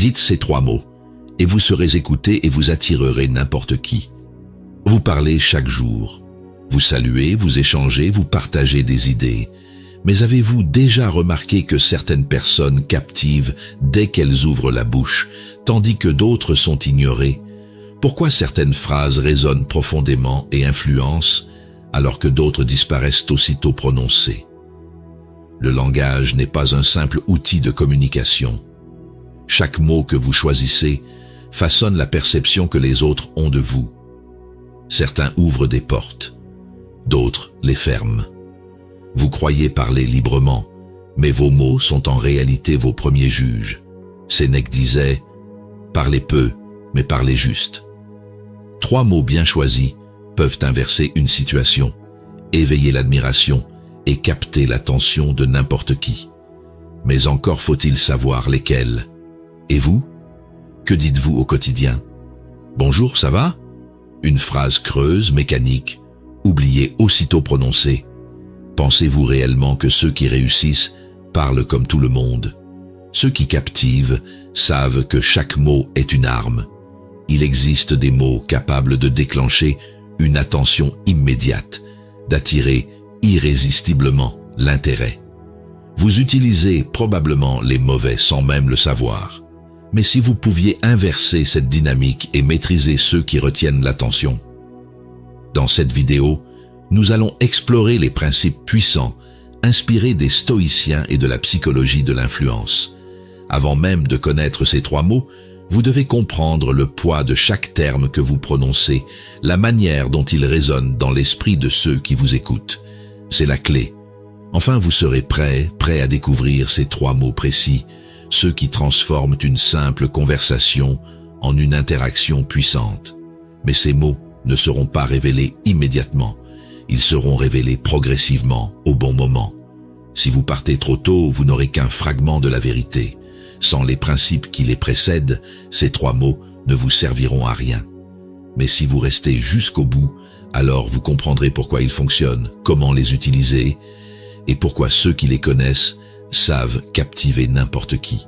Dites ces 3 mots, et vous serez écouté et vous attirerez n'importe qui. Vous parlez chaque jour. Vous saluez, vous échangez, vous partagez des idées. Mais avez-vous déjà remarqué que certaines personnes captivent dès qu'elles ouvrent la bouche, tandis que d'autres sont ignorées? Pourquoi certaines phrases résonnent profondément et influencent, alors que d'autres disparaissent aussitôt prononcées? Le langage n'est pas un simple outil de communication. Chaque mot que vous choisissez façonne la perception que les autres ont de vous. Certains ouvrent des portes, d'autres les ferment. Vous croyez parler librement, mais vos mots sont en réalité vos premiers juges. Sénèque disait « Parlez peu, mais parlez juste ». 3 mots bien choisis peuvent inverser une situation, éveiller l'admiration et capter l'attention de n'importe qui. Mais encore faut-il savoir lesquels. Et vous? Que dites-vous au quotidien? Bonjour, ça va? Une phrase creuse, mécanique, oubliée aussitôt prononcée. Pensez-vous réellement que ceux qui réussissent parlent comme tout le monde? Ceux qui captivent savent que chaque mot est une arme. Il existe des mots capables de déclencher une attention immédiate, d'attirer irrésistiblement l'intérêt. Vous utilisez probablement les mauvais sans même le savoir. Mais si vous pouviez inverser cette dynamique et maîtriser ceux qui retiennent l'attention. Dans cette vidéo, nous allons explorer les principes puissants, inspirés des stoïciens et de la psychologie de l'influence. Avant même de connaître ces 3 mots, vous devez comprendre le poids de chaque terme que vous prononcez, la manière dont il résonne dans l'esprit de ceux qui vous écoutent. C'est la clé. Enfin, vous serez prêt à découvrir ces 3 mots précis, ceux qui transforment une simple conversation en une interaction puissante. Mais ces mots ne seront pas révélés immédiatement. Ils seront révélés progressivement, au bon moment. Si vous partez trop tôt, vous n'aurez qu'un fragment de la vérité. Sans les principes qui les précèdent, ces 3 mots ne vous serviront à rien. Mais si vous restez jusqu'au bout, alors vous comprendrez pourquoi ils fonctionnent, comment les utiliser, et pourquoi ceux qui les connaissent savent captiver n'importe qui.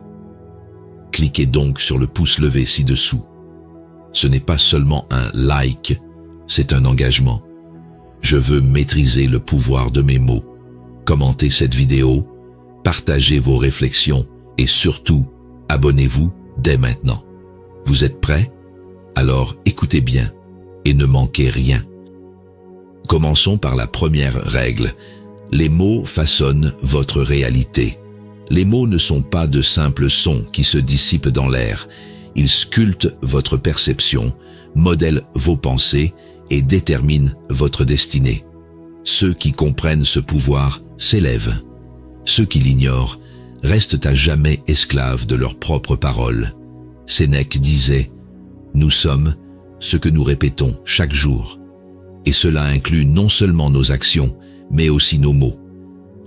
Cliquez donc sur le pouce levé ci-dessous. Ce n'est pas seulement un like, c'est un engagement. Je veux maîtriser le pouvoir de mes mots. Commentez cette vidéo, partagez vos réflexions et surtout, abonnez-vous dès maintenant. Vous êtes prêts? Alors écoutez bien et ne manquez rien. Commençons par la première règle. Les mots façonnent votre réalité. Les mots ne sont pas de simples sons qui se dissipent dans l'air. Ils sculptent votre perception, modèlent vos pensées et déterminent votre destinée. Ceux qui comprennent ce pouvoir s'élèvent. Ceux qui l'ignorent restent à jamais esclaves de leurs propres paroles. Sénèque disait « Nous sommes ce que nous répétons chaque jour ». Et cela inclut non seulement nos actions, mais aussi nos mots.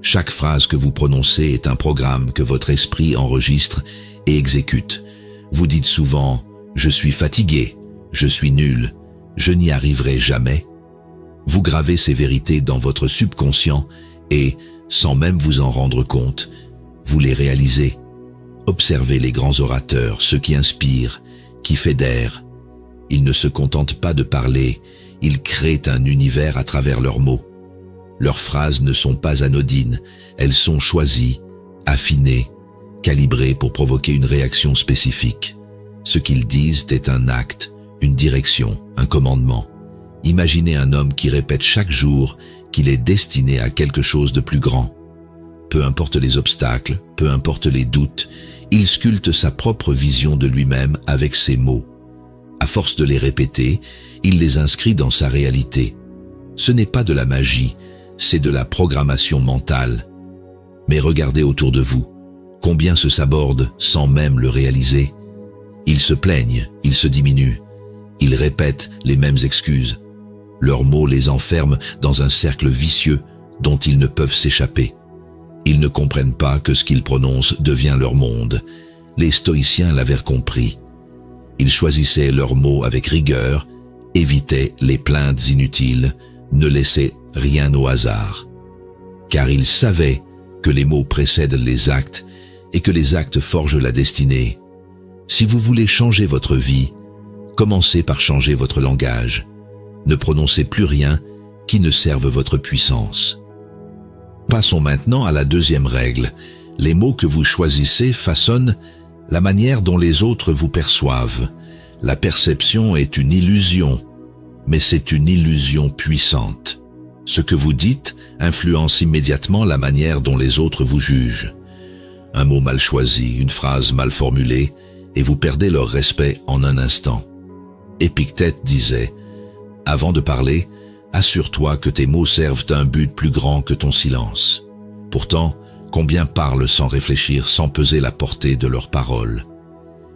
Chaque phrase que vous prononcez est un programme que votre esprit enregistre et exécute. Vous dites souvent « Je suis fatigué, je suis nul, je n'y arriverai jamais ». Vous gravez ces vérités dans votre subconscient et, sans même vous en rendre compte, vous les réalisez. Observez les grands orateurs, ceux qui inspirent, qui fédèrent. Ils ne se contentent pas de parler, ils créent un univers à travers leurs mots. Leurs phrases ne sont pas anodines, elles sont choisies, affinées, calibrées pour provoquer une réaction spécifique. Ce qu'ils disent est un acte, une direction, un commandement. Imaginez un homme qui répète chaque jour qu'il est destiné à quelque chose de plus grand. Peu importe les obstacles, peu importe les doutes, il sculpte sa propre vision de lui-même avec ses mots. À force de les répéter, il les inscrit dans sa réalité. Ce n'est pas de la magie, c'est de la programmation mentale. Mais regardez autour de vous, combien se sabordent sans même le réaliser. Ils se plaignent, ils se diminuent, ils répètent les mêmes excuses. Leurs mots les enferment dans un cercle vicieux dont ils ne peuvent s'échapper. Ils ne comprennent pas que ce qu'ils prononcent devient leur monde. Les stoïciens l'avaient compris. Ils choisissaient leurs mots avec rigueur, évitaient les plaintes inutiles, ne laissaient rien au hasard. Car ils savaient que les mots précèdent les actes et que les actes forgent la destinée. Si vous voulez changer votre vie, commencez par changer votre langage. Ne prononcez plus rien qui ne serve votre puissance. Passons maintenant à la deuxième règle. Les mots que vous choisissez façonnent la manière dont les autres vous perçoivent. La perception est une illusion, mais c'est une illusion puissante. Ce que vous dites influence immédiatement la manière dont les autres vous jugent. Un mot mal choisi, une phrase mal formulée, et vous perdez leur respect en un instant. Épictète disait « Avant de parler, assure-toi que tes mots servent un but plus grand que ton silence. » Pourtant, combien parlent sans réfléchir, sans peser la portée de leurs paroles?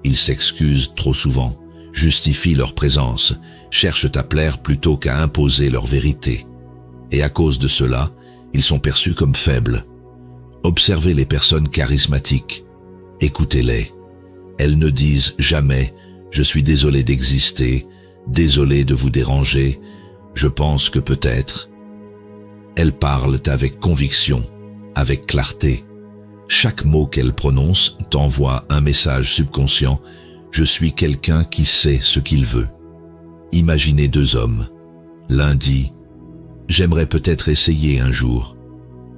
Ils s'excusent trop souvent, justifient leur présence, cherchent à plaire plutôt qu'à imposer leur vérité. Et à cause de cela, ils sont perçus comme faibles. Observez les personnes charismatiques. Écoutez-les. Elles ne disent jamais « Je suis désolé d'exister, désolé de vous déranger, je pense que peut-être ». Elles parlent avec conviction, avec clarté. Chaque mot qu'elles prononcent t'envoie un message subconscient « Je suis quelqu'un qui sait ce qu'il veut ». Imaginez deux hommes. L'un dit « J'aimerais peut-être essayer un jour ».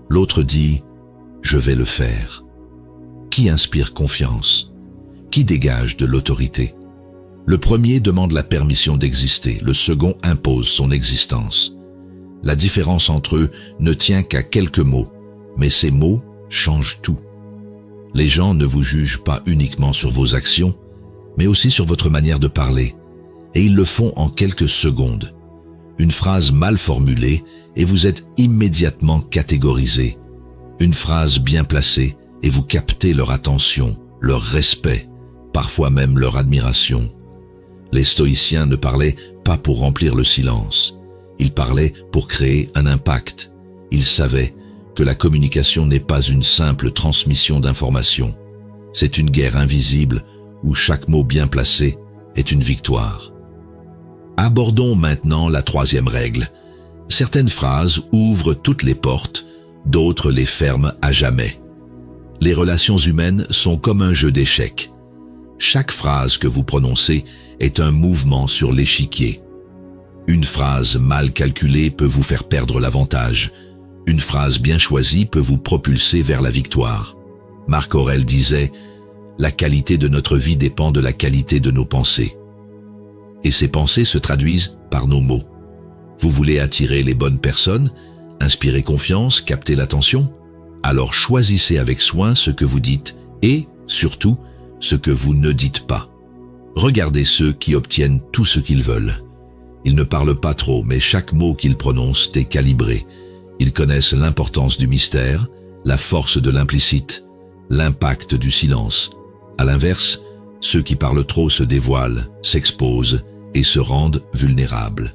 L'autre dit « Je vais le faire ». Qui inspire confiance? Qui dégage de l'autorité? Le premier demande la permission d'exister, le second impose son existence. La différence entre eux ne tient qu'à quelques mots, mais ces mots changent tout. Les gens ne vous jugent pas uniquement sur vos actions, mais aussi sur votre manière de parler, et ils le font en quelques secondes. Une phrase mal formulée et vous êtes immédiatement catégorisé. Une phrase bien placée et vous captez leur attention, leur respect, parfois même leur admiration. Les stoïciens ne parlaient pas pour remplir le silence. Ils parlaient pour créer un impact. Ils savaient que la communication n'est pas une simple transmission d'informations. C'est une guerre invisible où chaque mot bien placé est une victoire. Abordons maintenant la troisième règle. Certaines phrases ouvrent toutes les portes, d'autres les ferment à jamais. Les relations humaines sont comme un jeu d'échecs. Chaque phrase que vous prononcez est un mouvement sur l'échiquier. Une phrase mal calculée peut vous faire perdre l'avantage. Une phrase bien choisie peut vous propulser vers la victoire. Marc Aurèle disait « La qualité de notre vie dépend de la qualité de nos pensées. » Et ces pensées se traduisent par nos mots. Vous voulez attirer les bonnes personnes, inspirer confiance, capter l'attention? Alors choisissez avec soin ce que vous dites et, surtout, ce que vous ne dites pas. Regardez ceux qui obtiennent tout ce qu'ils veulent. Ils ne parlent pas trop, mais chaque mot qu'ils prononcent est calibré. Ils connaissent l'importance du mystère, la force de l'implicite, l'impact du silence. À l'inverse, ceux qui parlent trop se dévoilent, s'exposent et se rendent vulnérables.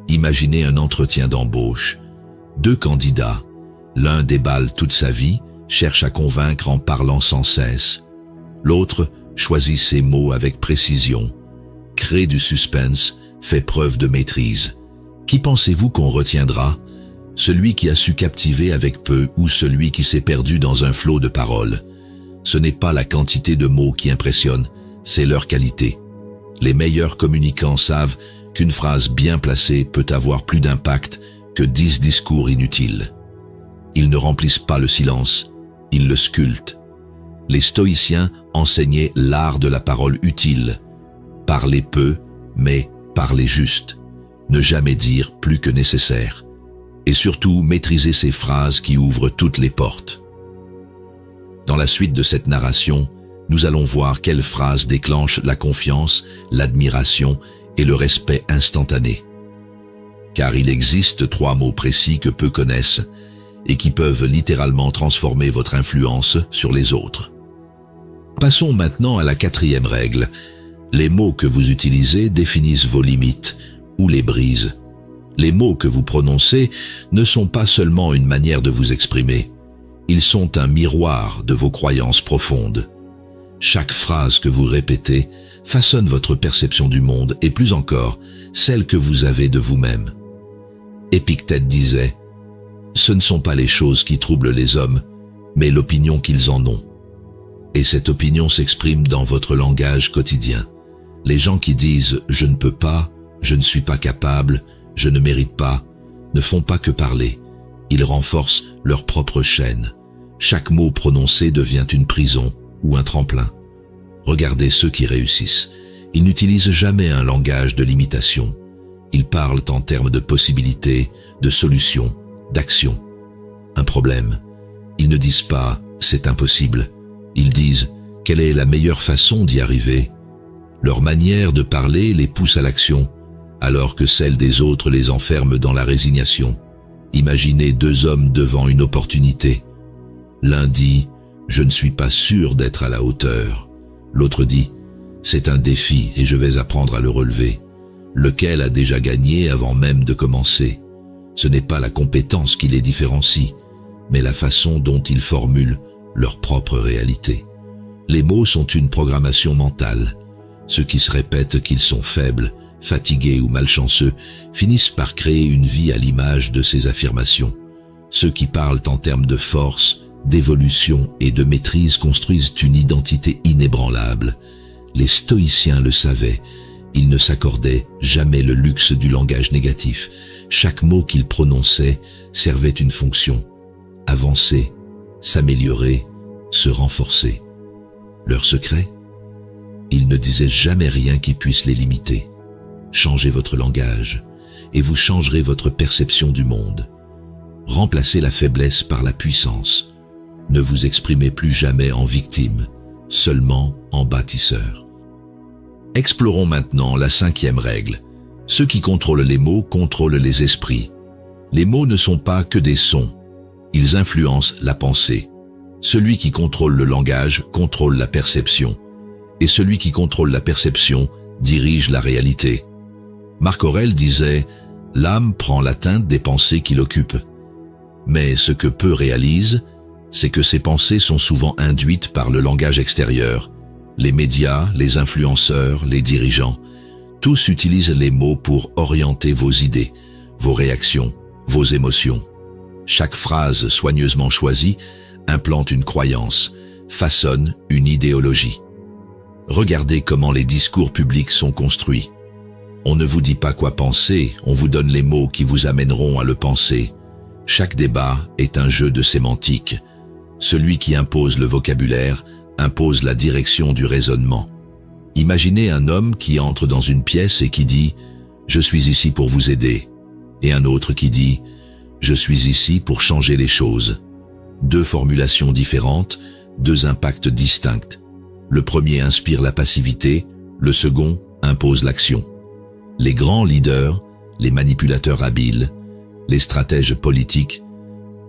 Imaginez un entretien d'embauche. Deux candidats, l'un déballe toute sa vie, cherche à convaincre en parlant sans cesse. L'autre choisit ses mots avec précision, crée du suspense, fait preuve de maîtrise. Qui pensez-vous qu'on retiendra? Celui qui a su captiver avec peu ou celui qui s'est perdu dans un flot de paroles? Ce n'est pas la quantité de mots qui impressionne, c'est leur qualité. Les meilleurs communicants savent qu'une phrase bien placée peut avoir plus d'impact que 10 discours inutiles. Ils ne remplissent pas le silence, ils le sculptent. Les stoïciens enseignaient l'art de la parole utile. Parler peu, mais parler juste. Ne jamais dire plus que nécessaire. Et surtout, maîtriser ces phrases qui ouvrent toutes les portes. Dans la suite de cette narration, nous allons voir quelles phrases déclenchent la confiance, l'admiration et le respect instantané. Car il existe 3 mots précis que peu connaissent et qui peuvent littéralement transformer votre influence sur les autres. Passons maintenant à la 4e règle. Les mots que vous utilisez définissent vos limites ou les brisent. Les mots que vous prononcez ne sont pas seulement une manière de vous exprimer. Ils sont un miroir de vos croyances profondes. Chaque phrase que vous répétez façonne votre perception du monde et plus encore, celle que vous avez de vous-même. Épictète disait « Ce ne sont pas les choses qui troublent les hommes, mais l'opinion qu'ils en ont. » Et cette opinion s'exprime dans votre langage quotidien. Les gens qui disent « je ne peux pas »,« je ne suis pas capable »,« je ne mérite pas », ne font pas que parler. Ils renforcent leur propre chaîne. Chaque mot prononcé devient une prison ou un tremplin. Regardez ceux qui réussissent. Ils n'utilisent jamais un langage de limitation. Ils parlent en termes de possibilités, de solutions, d'actions. Un problème. Ils ne disent pas « c'est impossible ». Ils disent « quelle est la meilleure façon d'y arriver ?» Leur manière de parler les pousse à l'action, alors que celle des autres les enferme dans la résignation. Imaginez deux hommes devant une opportunité. L'un dit « je ne suis pas sûr d'être à la hauteur ». L'autre dit « c'est un défi et je vais apprendre à le relever ». Lequel a déjà gagné avant même de commencer? Ce n'est pas la compétence qui les différencie, mais la façon dont ils formulent leur propre réalité. Les mots sont une programmation mentale. Ceux qui se répètent qu'ils sont faibles, fatigués ou malchanceux finissent par créer une vie à l'image de ces affirmations. Ceux qui parlent en termes de force, d'évolution et de maîtrise construisent une identité inébranlable. Les stoïciens le savaient. Ils ne s'accordaient jamais le luxe du langage négatif. Chaque mot qu'ils prononçaient servait une fonction. Avancer, s'améliorer, se renforcer. Leur secret? Ils ne disaient jamais rien qui puisse les limiter. Changez votre langage et vous changerez votre perception du monde. Remplacez la faiblesse par la puissance. Ne vous exprimez plus jamais en victime, seulement en bâtisseur. Explorons maintenant la 5e règle. Ceux qui contrôlent les mots contrôlent les esprits. Les mots ne sont pas que des sons. Ils influencent la pensée. Celui qui contrôle le langage contrôle la perception. Et celui qui contrôle la perception dirige la réalité. Marc Aurèle disait « L'âme prend la teinte des pensées qui l'occupent ». Mais ce que peu réalisent, c'est que ces pensées sont souvent induites par le langage extérieur. Les médias, les influenceurs, les dirigeants, tous utilisent les mots pour orienter vos idées, vos réactions, vos émotions. Chaque phrase soigneusement choisie implante une croyance, façonne une idéologie. Regardez comment les discours publics sont construits. On ne vous dit pas quoi penser, on vous donne les mots qui vous amèneront à le penser. Chaque débat est un jeu de sémantique. Celui qui impose le vocabulaire impose la direction du raisonnement. Imaginez un homme qui entre dans une pièce et qui dit « Je suis ici pour vous aider » et un autre qui dit « Je suis ici pour changer les choses ». Deux formulations différentes, deux impacts distincts. Le premier inspire la passivité, le second impose l'action. Les grands leaders, les manipulateurs habiles, les stratèges politiques,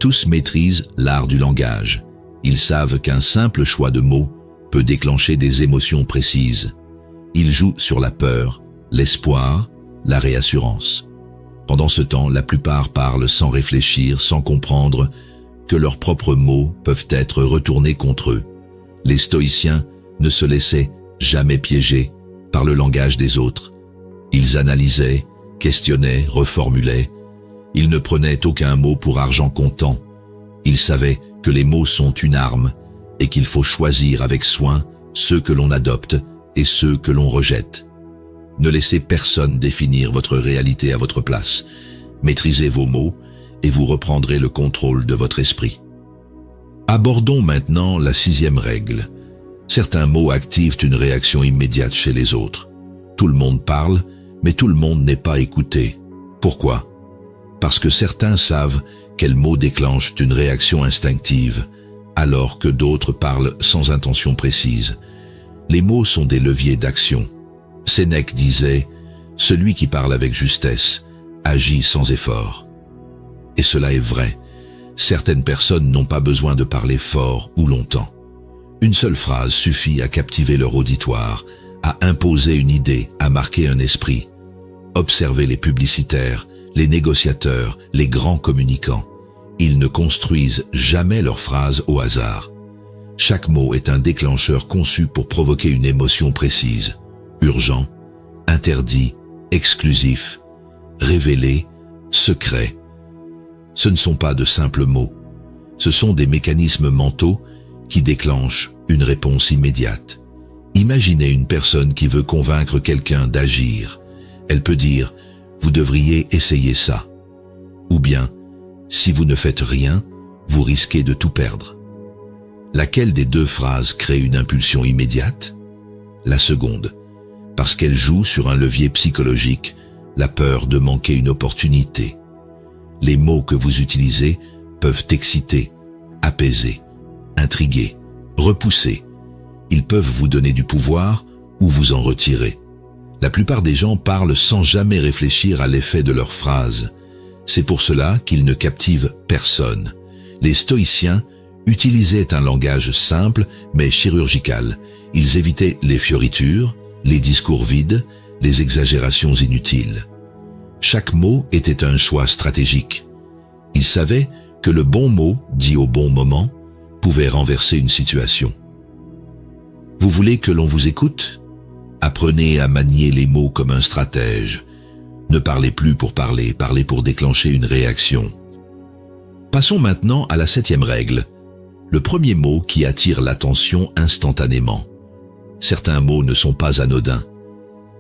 tous maîtrisent l'art du langage. Ils savent qu'un simple choix de mots peut déclencher des émotions précises. Ils jouent sur la peur, l'espoir, la réassurance. Pendant ce temps, la plupart parlent sans réfléchir, sans comprendre que leurs propres mots peuvent être retournés contre eux. Les stoïciens ne se laissaient jamais piéger par le langage des autres. Ils analysaient, questionnaient, reformulaient. Ils ne prenaient aucun mot pour argent comptant. Ils savaient que les mots sont une arme et qu'il faut choisir avec soin ceux que l'on adopte et ceux que l'on rejette. Ne laissez personne définir votre réalité à votre place. Maîtrisez vos mots et vous reprendrez le contrôle de votre esprit. Abordons maintenant la 6e règle. Certains mots activent une réaction immédiate chez les autres. Tout le monde parle, mais tout le monde n'est pas écouté. Pourquoi? Parce que certains savent quels mots déclenchent une réaction instinctive, alors que d'autres parlent sans intention précise. Les mots sont des leviers d'action. Sénèque disait « Celui qui parle avec justesse agit sans effort ». Et cela est vrai. Certaines personnes n'ont pas besoin de parler fort ou longtemps. Une seule phrase suffit à captiver leur auditoire, à imposer une idée, à marquer un esprit. Observez les publicitaires, les négociateurs, les grands communicants. Ils ne construisent jamais leurs phrases au hasard. Chaque mot est un déclencheur conçu pour provoquer une émotion précise. Urgent, interdit, exclusif, révélé, secret. Ce ne sont pas de simples mots. Ce sont des mécanismes mentaux qui déclenchent une réponse immédiate. Imaginez une personne qui veut convaincre quelqu'un d'agir. Elle peut dire « Vous devriez essayer ça ». Ou bien « Si vous ne faites rien, vous risquez de tout perdre ». Laquelle des deux phrases crée une impulsion immédiate? La seconde, parce qu'elle joue sur un levier psychologique, la peur de manquer une opportunité. Les mots que vous utilisez peuvent exciter, apaiser, intriguer, repousser. Ils peuvent vous donner du pouvoir ou vous en retirer. La plupart des gens parlent sans jamais réfléchir à l'effet de leurs phrases. C'est pour cela qu'ils ne captivent personne. Les stoïciens utilisaient un langage simple mais chirurgical. Ils évitaient les fioritures, les discours vides, les exagérations inutiles. Chaque mot était un choix stratégique. Ils savaient que le bon mot, dit au bon moment, pouvait renverser une situation. Vous voulez que l'on vous écoute? Apprenez à manier les mots comme un stratège. Ne parlez plus pour parler, parlez pour déclencher une réaction. Passons maintenant à la 7e règle. Le premier mot qui attire l'attention instantanément. Certains mots ne sont pas anodins.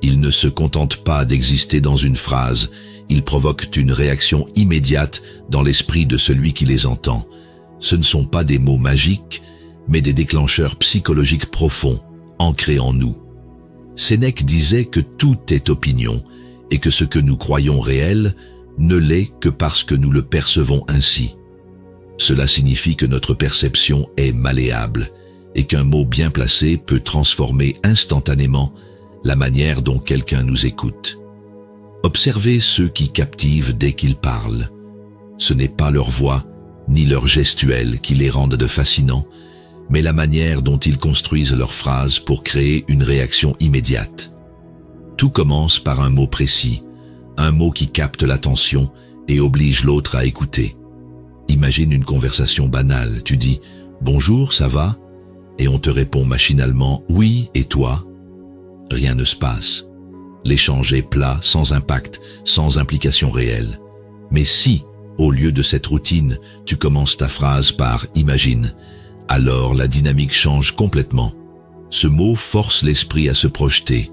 Ils ne se contentent pas d'exister dans une phrase, ils provoquent une réaction immédiate dans l'esprit de celui qui les entend. Ce ne sont pas des mots magiques, mais des déclencheurs psychologiques profonds, ancrés en nous. Sénèque disait que tout est opinion, et que ce que nous croyons réel ne l'est que parce que nous le percevons ainsi. Cela signifie que notre perception est malléable, et qu'un mot bien placé peut transformer instantanément la manière dont quelqu'un nous écoute. Observez ceux qui captivent dès qu'ils parlent. Ce n'est pas leur voix, ni leur gestuelle qui les rendent de fascinants, mais la manière dont ils construisent leurs phrases pour créer une réaction immédiate. Tout commence par un mot précis, un mot qui capte l'attention et oblige l'autre à écouter. Imagine une conversation banale, tu dis « Bonjour, ça va ?» et on te répond machinalement « Oui, et toi ?» Rien ne se passe. L'échange est plat, sans impact, sans implication réelle. Mais si, au lieu de cette routine, tu commences ta phrase par « Imagine », alors la dynamique change complètement. Ce mot force l'esprit à se projeter.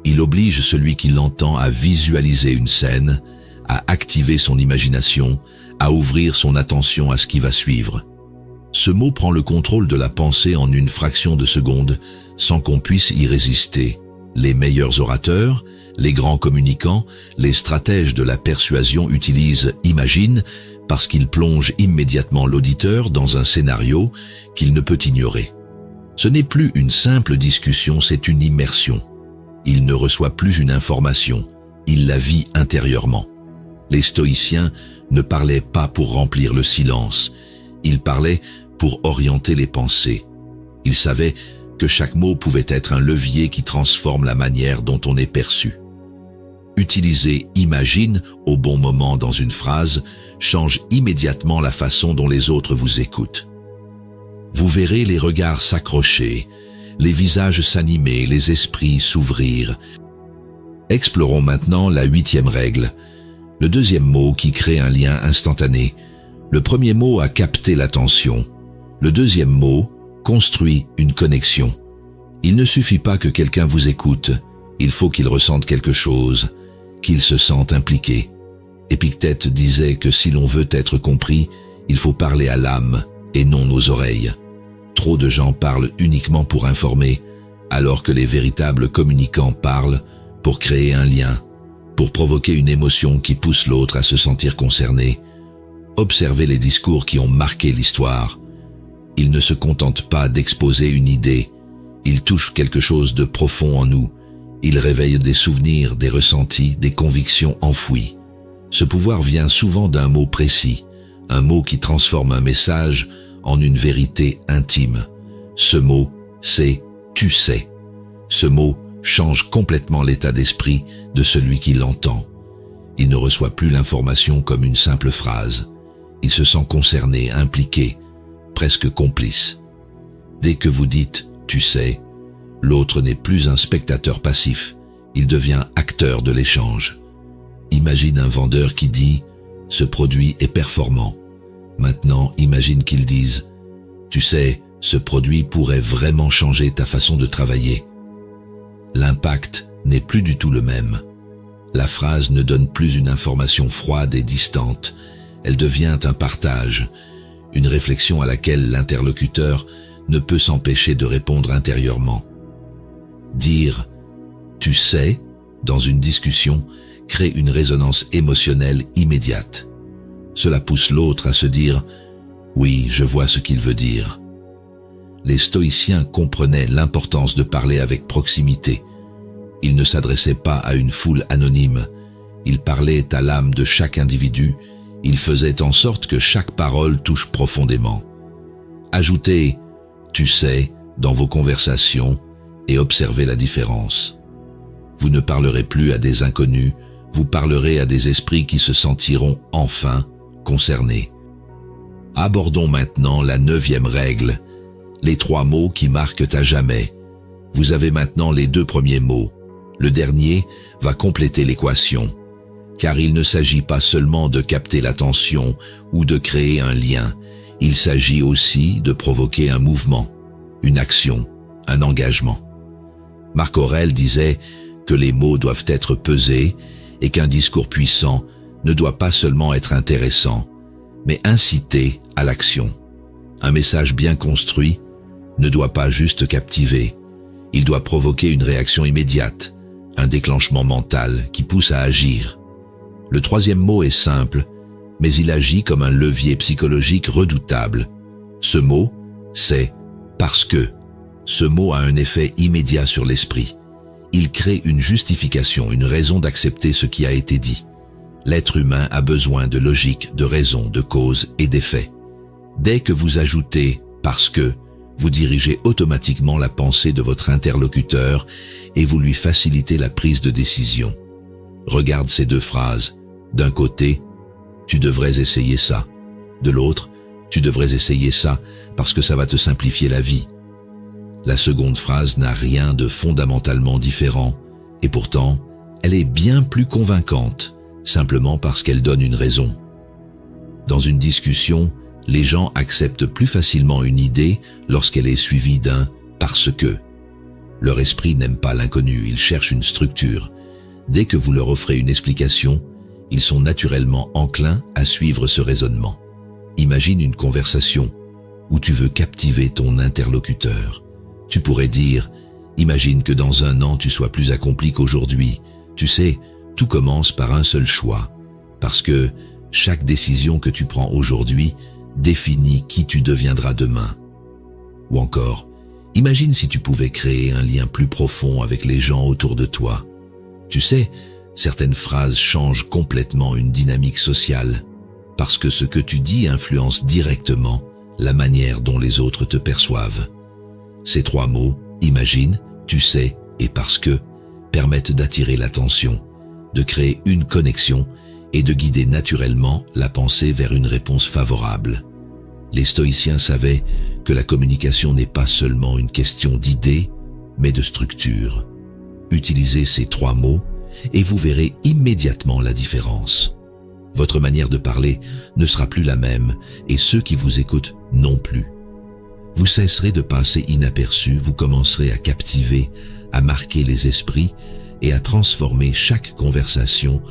Il oblige celui qui l'entend à visualiser une scène, à activer son imagination, à ouvrir son attention à ce qui va suivre. Ce mot prend le contrôle de la pensée en une fraction de seconde, sans qu'on puisse y résister. Les meilleurs orateurs, les grands communicants, les stratèges de la persuasion utilisent « imagine » parce qu'ils plongent immédiatement l'auditeur dans un scénario qu'il ne peut ignorer. Ce n'est plus une simple discussion, c'est une immersion. Il ne reçoit plus une information, il la vit intérieurement. Les stoïciens ne parlaient pas pour remplir le silence, ils parlaient pour orienter les pensées. Ils savaient que chaque mot pouvait être un levier qui transforme la manière dont on est perçu. Utiliser « imagine » au bon moment dans une phrase change immédiatement la façon dont les autres vous écoutent. Vous verrez les regards s'accrocher, les visages s'animer, les esprits s'ouvrir. Explorons maintenant la 8e règle, le deuxième mot qui crée un lien instantané. Le premier mot a capté l'attention. Le deuxième mot construit une connexion. Il ne suffit pas que quelqu'un vous écoute, il faut qu'il ressente quelque chose, qu'il se sente impliqué. Épictète disait que si l'on veut être compris, il faut parler à l'âme et non aux oreilles. Trop de gens parlent uniquement pour informer, alors que les véritables communicants parlent pour créer un lien, pour provoquer une émotion qui pousse l'autre à se sentir concerné. Observez les discours qui ont marqué l'histoire. Ils ne se contentent pas d'exposer une idée, ils touchent quelque chose de profond en nous. Ils réveillent des souvenirs, des ressentis, des convictions enfouies. Ce pouvoir vient souvent d'un mot précis, un mot qui transforme un message en une vérité intime. Ce mot, c'est « tu sais ». Ce mot change complètement l'état d'esprit de celui qui l'entend. Il ne reçoit plus l'information comme une simple phrase. Il se sent concerné, impliqué, presque complice. Dès que vous dites « tu sais », l'autre n'est plus un spectateur passif, il devient acteur de l'échange. Imagine un vendeur qui dit « ce produit est performant ». Maintenant, imagine qu'il dise « tu sais, ce produit pourrait vraiment changer ta façon de travailler. L'impact n'est plus du tout le même. La phrase ne donne plus une information froide et distante, elle devient un partage, une réflexion à laquelle l'interlocuteur ne peut s'empêcher de répondre intérieurement. Dire « tu sais » dans une discussion crée une résonance émotionnelle immédiate. Cela pousse l'autre à se dire « oui, je vois ce qu'il veut dire ». Les stoïciens comprenaient l'importance de parler avec proximité. Ils ne s'adressaient pas à une foule anonyme. Ils parlaient à l'âme de chaque individu. Ils faisaient en sorte que chaque parole touche profondément. Ajoutez « tu sais » dans vos conversations et observez la différence. Vous ne parlerez plus à des inconnus, vous parlerez à des esprits qui se sentiront enfin concernés. Abordons maintenant la 9e règle, les 3 mots qui marquent à jamais. Vous avez maintenant les 2 premiers mots. Le dernier va compléter l'équation, car il ne s'agit pas seulement de capter l'attention ou de créer un lien, il s'agit aussi de provoquer un mouvement, une action, un engagement. Marc Aurèle disait que les mots doivent être pesés et qu'un discours puissant ne doit pas seulement être intéressant, mais inciter à l'action. Un message bien construit ne doit pas juste captiver, il doit provoquer une réaction immédiate, un déclenchement mental qui pousse à agir. Le 3e mot est simple, mais il agit comme un levier psychologique redoutable. Ce mot, c'est « parce que ». Ce mot a un effet immédiat sur l'esprit. Il crée une justification, une raison d'accepter ce qui a été dit. L'être humain a besoin de logique, de raison, de cause et d'effet. Dès que vous ajoutez « parce que », vous dirigez automatiquement la pensée de votre interlocuteur et vous lui facilitez la prise de décision. Regarde ces 2 phrases. D'un côté, tu devrais essayer ça. De l'autre, tu devrais essayer ça parce que ça va te simplifier la vie. La seconde phrase n'a rien de fondamentalement différent et pourtant, elle est bien plus convaincante, simplement parce qu'elle donne une raison. Dans une discussion, les gens acceptent plus facilement une idée lorsqu'elle est suivie d'un « parce que ». Leur esprit n'aime pas l'inconnu, ils cherchent une structure. Dès que vous leur offrez une explication, ils sont naturellement enclins à suivre ce raisonnement. Imagine une conversation où tu veux captiver ton interlocuteur. Tu pourrais dire « imagine que dans 1 an tu sois plus accompli qu'aujourd'hui. Tu sais, tout commence par un seul choix. Parce que chaque décision que tu prends aujourd'hui définit qui tu deviendras demain. » Ou encore, imagine si tu pouvais créer un lien plus profond avec les gens autour de toi. Tu sais, certaines phrases changent complètement une dynamique sociale, parce que ce que tu dis influence directement la manière dont les autres te perçoivent. Ces 3 mots, imagine, tu sais et parce que, permettent d'attirer l'attention, de créer une connexion et de guider naturellement la pensée vers une réponse favorable. Les stoïciens savaient que la communication n'est pas seulement une question d'idées, mais de structure. Utilisez ces 3 mots et vous verrez immédiatement la différence. Votre manière de parler ne sera plus la même et ceux qui vous écoutent non plus. Vous cesserez de passer inaperçu, vous commencerez à captiver, à marquer les esprits et à transformer chaque conversation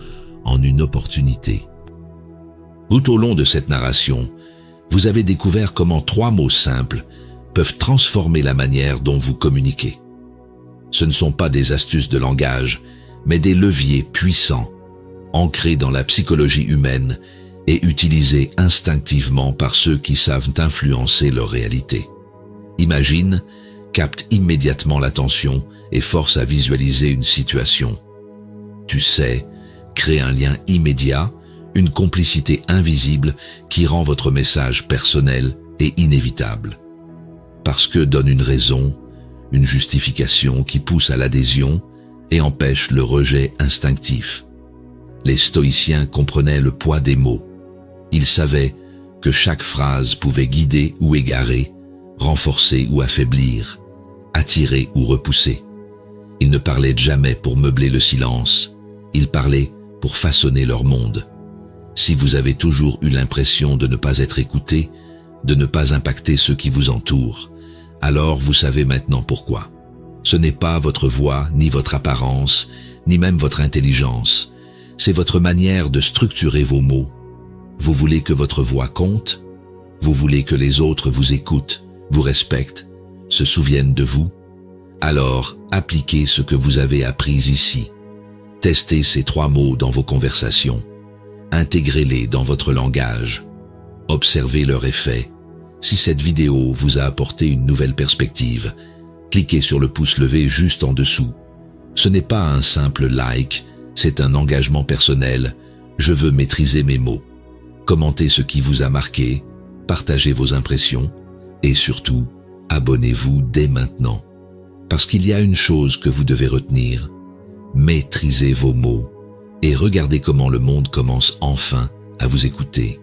en une opportunité. Tout au long de cette narration, vous avez découvert comment 3 mots simples peuvent transformer la manière dont vous communiquez. Ce ne sont pas des astuces de langage, mais des leviers puissants, ancrés dans la psychologie humaine et utilisés instinctivement par ceux qui savent influencer leur réalité. Imagine, capte immédiatement l'attention et force à visualiser une situation. Tu sais, crée un lien immédiat, une complicité invisible qui rend votre message personnel et inévitable. Parce que donne une raison, une justification qui pousse à l'adhésion et empêche le rejet instinctif. Les stoïciens comprenaient le poids des mots. Ils savaient que chaque phrase pouvait guider ou égarer, renforcer ou affaiblir, attirer ou repousser. Ils ne parlaient jamais pour meubler le silence, ils parlaient pour façonner leur monde. Si vous avez toujours eu l'impression de ne pas être écouté, de ne pas impacter ceux qui vous entourent, Alors vous savez maintenant pourquoi. Ce n'est pas votre voix, ni votre apparence, ni même votre intelligence. C'est votre manière de structurer vos mots. Vous voulez que votre voix compte? Vous voulez que les autres vous écoutent, vous respectent, se souviennent de vous? Alors, appliquez ce que vous avez appris ici. Testez ces 3 mots dans vos conversations. Intégrez-les dans votre langage. Observez leur effet. Si cette vidéo vous a apporté une nouvelle perspective, cliquez sur le pouce levé juste en dessous. Ce n'est pas un simple like, c'est un engagement personnel. Je veux maîtriser mes mots. Commentez ce qui vous a marqué, partagez vos impressions et surtout, abonnez-vous dès maintenant. Parce qu'il y a une chose que vous devez retenir. Maîtrisez vos mots et regardez comment le monde commence enfin à vous écouter.